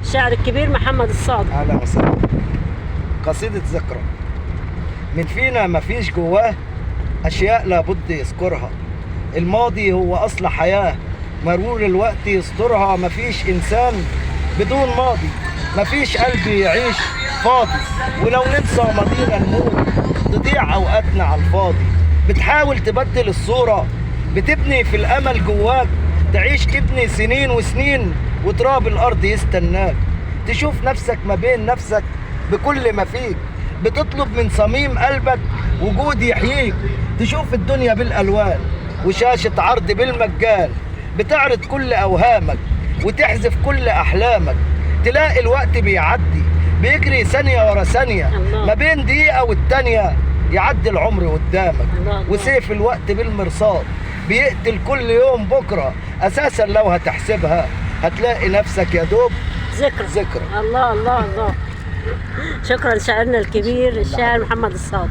الشاعر الكبير محمد الصادق. أهلا وسهلا. قصيدة ذكرى. من فينا ما فيش جواه أشياء لابد يذكرها. الماضي هو أصل حياة، مرور الوقت يسترها. مفيش إنسان بدون ماضي، مفيش قلب يعيش فاضي. ولو ننسى ماضينا نموت، تضيع أوقاتنا على الفاضي. بتحاول تبدل الصورة، بتبني في الأمل جواك، تعيش تبني سنين وسنين وتراب الأرض يستناك. تشوف نفسك ما بين نفسك بكل ما فيك، بتطلب من صميم قلبك وجود يحييك. تشوف الدنيا بالألوان وشاشة عرض بالمجان، بتعرض كل أوهامك وتحذف كل أحلامك. تلاقي الوقت بيعدي بيجري ثانية ورا ثانية، ما بين دقيقة والتانية يعدي العمر قدامك. وسيف الوقت بالمرصاد بيقتل كل يوم بكرة. أساسا لو هتحسبها هتلاقي نفسك يا دوب ذكرى. الله الله الله. شكرا شاعرنا الكبير الشاعر محمد الصادق.